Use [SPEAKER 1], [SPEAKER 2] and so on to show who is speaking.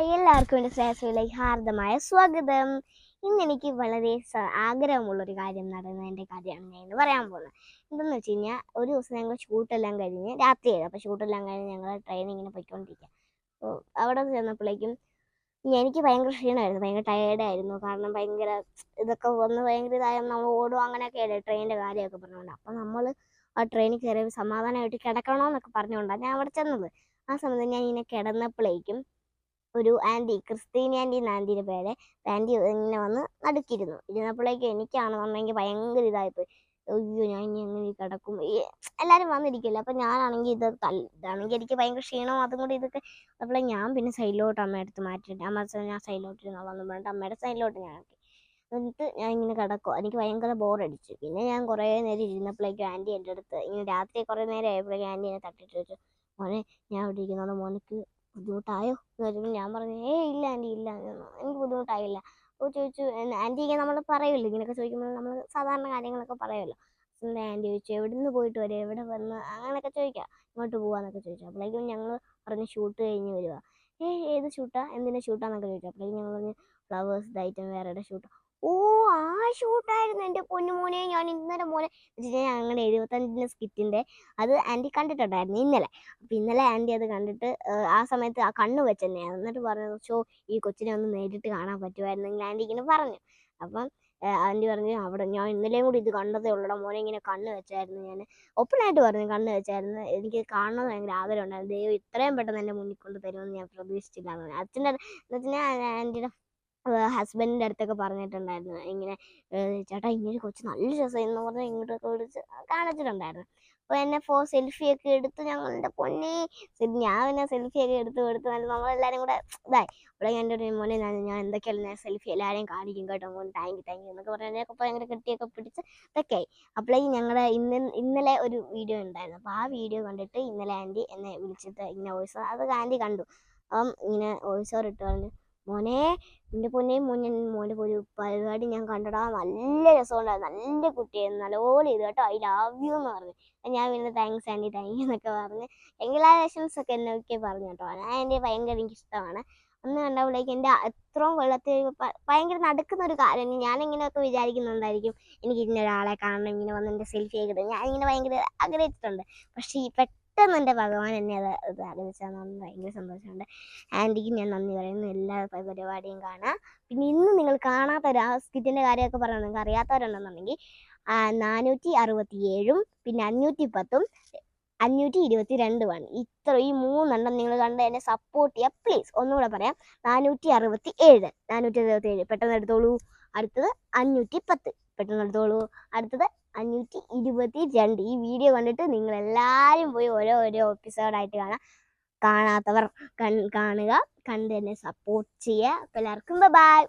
[SPEAKER 1] എല്ലാവർക്കും എൻ്റെ ശ്രേയസിലേക്ക് ഹാർദമായ സ്വാഗതം. ഇന്ന് എനിക്ക് വളരെ ആഗ്രഹമുള്ളൊരു കാര്യം നടന്നതിൻ്റെ കാര്യമാണ് ഞാൻ ഇന്ന് പറയാൻ പോകുന്നത്. എന്തെന്ന് വെച്ച് കഴിഞ്ഞാൽ, ഒരു ദിവസം ഞങ്ങൾ ഷൂട്ടെല്ലാം കഴിഞ്ഞ് രാത്രിയായിരുന്നു. അപ്പോൾ ഷൂട്ടെല്ലാം കഴിഞ്ഞ് ഞങ്ങൾ ട്രെയിനിങ്ങിന് പോയിക്കൊണ്ടിരിക്കുക. അപ്പോൾ അവിടെ ചെന്നപ്പോഴേക്കും എനിക്ക് ഭയങ്കര ക്ഷീണമായിരുന്നു, ഭയങ്കര ടയേർഡായിരുന്നു. കാരണം ഭയങ്കര ഇതൊക്കെ വന്ന് ഭയങ്കര ഇതായ നമ്മൾ ഓടും അങ്ങനെയൊക്കെയല്ലേ ട്രെയിനിൻ്റെ കാര്യമൊക്കെ പറഞ്ഞുകൊണ്ട്. അപ്പോൾ നമ്മൾ ആ ട്രെയിനിൽ കയറി സമാധാനമായിട്ട് കിടക്കണമെന്നൊക്കെ പറഞ്ഞുകൊണ്ടാണ് ഞാൻ അവിടെ ചെന്നത്. ആ സമയത്ത് ഞാൻ ഇങ്ങനെ കിടന്നപ്പോഴേക്കും ഒരു ആൻറ്റി, ക്രിസ്റ്റീനി ആൻറ്റി എന്ന ആൻറ്റീൻ്റെ പേര്, ആൻറ്റി ഇങ്ങനെ വന്ന് നടുക്കിരുന്നു. ഇരുന്നപ്പോഴേക്കും എനിക്കാണെന്നുണ്ടെങ്കിൽ ഭയങ്കര ഇതായിപ്പോയി. അയ്യോ, ഞാൻ ഇനി എങ്ങനെ കിടക്കും, എല്ലാവരും വന്നിരിക്കില്ല. അപ്പം ഞാനാണെങ്കിൽ ഇതാണെങ്കിൽ എനിക്ക് ഭയങ്കര ക്ഷീണം, അതും കൂടി ഇതൊക്കെ. അപ്പോൾ ഞാൻ പിന്നെ സൈഡിലോട്ട് അമ്മ എടുത്ത് മാറ്റിയിട്ട്, അമ്മ ഞാൻ സൈഡിലോട്ട് ഇരുന്നോളാം പറഞ്ഞിട്ട് അമ്മയുടെ സൈഡിലോട്ട് ഞാൻ ആക്കി. എന്നിട്ട് ഞാൻ ഇങ്ങനെ കിടക്കുക. എനിക്ക് ഭയങ്കര ബോറടിച്ചു. പിന്നെ ഞാൻ കുറേ നേരം ഇരുന്നപ്പോഴേക്കും ആൻറ്റി എൻ്റെ അടുത്ത് ഇങ്ങനെ രാത്രി കുറേ നേരം ആയപ്പോഴേക്കും ആൻറ്റി എന്നെ തട്ടിട്ട് ചോദിച്ചു, മോനെ ഞാൻ ഇവിടെ ഇരിക്കുന്നത് മോനക്ക് ബുദ്ധിമുട്ടായോ എന്ന് ചോദിച്ചപ്പോൾ ഞാൻ പറഞ്ഞു, ഇല്ല ആൻറ്റി, ഇല്ല, എനിക്ക് ബുദ്ധിമുട്ടായില്ല. അപ്പോൾ ചോദിച്ചു, ആൻറ്റി ഇങ്ങനെ നമ്മൾ പറയുമല്ലോ, ഇങ്ങനെയൊക്കെ ചോദിക്കുമ്പോൾ നമ്മൾ സാധാരണ കാര്യങ്ങളൊക്കെ പറയുമല്ലോ. എൻ്റെ ആൻറ്റി ചോദിച്ചു, എവിടെ നിന്ന് പോയിട്ട് വരും, എവിടെ വന്ന് അങ്ങനെയൊക്കെ ചോദിക്കാം, ഇങ്ങോട്ട് പോകാമെന്നൊക്കെ ചോദിച്ചു. അപ്പോഴേക്കും ഞങ്ങൾ പറഞ്ഞ് ഷൂട്ട് കഴിഞ്ഞ് വരിക. ഏത് ഷൂട്ടാ, എന്തിൻ്റെ ഷൂട്ടാന്നൊക്കെ ചോദിച്ചു. അപ്പോഴേക്കും ഞങ്ങൾ പറഞ്ഞ് ഫ്ലവേഴ്സ് ഐറ്റം വേറെ ഷൂട്ട്. ഓ, ആ ഷൂട്ടായിരുന്നു എൻ്റെ പൊന്നുമോനെ. ഞാൻ ഇന്നലെ മോനെ ഞങ്ങളുടെ 75 സ്കിറ്റിൻ്റെ അത് ആൻറ്റി കണ്ടിട്ടുണ്ടായിരുന്നു ഇന്നലെ. അപ്പം ഇന്നലെ ആൻറ്റി അത് കണ്ടിട്ട് ആ സമയത്ത് ആ കണ്ണ് വെച്ചെന്നെയാണ്. എന്നിട്ട് പറഞ്ഞു, ഈ കൊച്ചിനെ ഒന്ന് നേരിട്ട് കാണാൻ പറ്റുമായിരുന്നെങ്കിൽ ആൻറ്റി ഇങ്ങനെ പറഞ്ഞു. അപ്പം ആൻറ്റി പറഞ്ഞു, അവിടെ ഞാൻ ഇന്നലെയും കൂടി ഇത് കണ്ടതേ ഉള്ളൂടാ മോനെ, ഇങ്ങനെ കണ്ണ് വെച്ചായിരുന്നു. ഞാൻ ഓപ്പണായിട്ട് പറഞ്ഞു, കണ്ണ് വെച്ചായിരുന്നു, എനിക്ക് കാണണമെന്ന് ഭയങ്കര ആഗ്രഹം ഉണ്ടായിരുന്നു. ദൈവം ഇത്രയും പെട്ടെന്ന് എൻ്റെ മുന്നിൽ കൊണ്ട് തരുമെന്ന് ഞാൻ പ്രതീക്ഷിച്ചില്ല എന്ന് പറഞ്ഞു. അച്ഛൻ്റെ എന്ന് വെച്ചാൽ ആൻറ്റിയുടെ ഹസ്ബൻഡിൻ്റെ അടുത്തൊക്കെ പറഞ്ഞിട്ടുണ്ടായിരുന്നു, ഇങ്ങനെ ചേട്ടാ ഇങ്ങനെ കൊച്ച് നല്ല രസമെന്ന് പറഞ്ഞാൽ ഇങ്ങോട്ടൊക്കെ വിളിച്ച് കാണിച്ചിട്ടുണ്ടായിരുന്നു. അപ്പോൾ എന്നെ സെൽഫിയൊക്കെ എടുത്ത്, ഞങ്ങളുടെ പൊന്നെ ഞാൻ പിന്നെ സെൽഫിയൊക്കെ എടുത്ത് നമ്മളെല്ലാവരും കൂടെ ഇതായി. അവിടെ എൻ്റെ ഒരു മോനെ ഞാൻ എന്തൊക്കെയല്ല ഞാൻ സെൽഫി എല്ലാവരെയും കാണിക്കും കേട്ടോ മോൻ, താങ്ക് യു എന്നൊക്കെ പറഞ്ഞാൽ എന്നെയൊക്കെ ഭയങ്കര കെട്ടിയൊക്കെ പിടിച്ച് ഇതൊക്കെയായി. അപ്പോഴേക്കും ഞങ്ങളുടെ ഇന്നലെ ഒരു വീഡിയോ ഉണ്ടായിരുന്നു. അപ്പോൾ ആ വീഡിയോ കണ്ടിട്ട് ഇന്നലെ ആൻറ്റി എന്നെ വിളിച്ചിട്ട് ഇങ്ങനെ വോയിസ് അത് ആൻറ്റി കണ്ടു. അപ്പം ഇങ്ങനെ വോയിസ് ഓവർ ഇട്ട് പറഞ്ഞു, മോനെ എൻ്റെ പൊന്നെയും മോൻ്റെ ഒരു പരിപാടി ഞാൻ കണ്ടടാ, നല്ല രസമുണ്ടായിരുന്നു, നല്ല കുട്ടിയായിരുന്നു, നല്ലപോലെ ഇത് കേട്ടോ, ഐ ലവ് യു എന്ന് പറഞ്ഞു. ഞാൻ പിന്നെ താങ്ക്സ് ആൻറ്റി, താങ്ക് യു എന്നൊക്കെ പറഞ്ഞ് എങ്കിലാഷൻസ് ഒക്കെ എന്നൊക്കെ പറഞ്ഞു കേട്ടോ. ഞാൻ എൻ്റെ ഭയങ്കര എനിക്കിഷ്ടമാണ്. അന്ന് കണ്ടപ്പോഴേക്കും എൻ്റെ എത്രയും കൊല്ലത്തിൽ ഭയങ്കര നടക്കുന്നൊരു കാര്യം. ഞാനിങ്ങനെയൊക്കെ വിചാരിക്കുന്നുണ്ടായിരിക്കും, എനിക്ക് ഇന്ന ഒരാളെ കാണണം, ഇങ്ങനെ വന്ന് എൻ്റെ സെൽഫി ഒക്കെ ഇടും, ഞാനിങ്ങനെ ഭയങ്കര ആഗ്രഹിച്ചിട്ടുണ്ട്. പക്ഷേ പെട്ടെന്ന് എൻ്റെ ഭഗവാൻ എന്നെ അത് ആഗ്രഹിച്ചതെന്ന് ഭയങ്കര സന്തോഷമുണ്ട്. ആൻറ്റിക്ക് ഞാൻ നന്ദി പറയുന്നു. എല്ലാ പരിപാടിയും കാണാം. പിന്നെ ഇന്ന് നിങ്ങൾ കാണാത്തവർ, ആ സ്കിറ്റിൻ്റെ കാര്യമൊക്കെ പറയണം, നിങ്ങൾക്ക് അറിയാത്തവരുണ്ടെന്നുണ്ടെങ്കിൽ 467 പിന്നെ 510 522 ഈ 3 നിങ്ങൾ കണ്ട് എന്നെ സപ്പോർട്ട് ചെയ്യുക പ്ലീസ്. ഒന്നുകൂടെ പറയാം, 467 പെട്ടെന്ന് എടുത്തോളൂ. അടുത്തത് 510 പെട്ടെന്ന് എടുത്തോളൂ. അടുത്തത് 522. ഈ വീഡിയോ കണ്ടിട്ട് നിങ്ങളെല്ലാവരും പോയി ഓരോ എപ്പിസോഡായിട്ട് കാണാത്തവർ കാണുക, കണ്ട് എന്നെ സപ്പോർട്ട് ചെയ്യുക. എല്ലാവർക്കും ബൈ.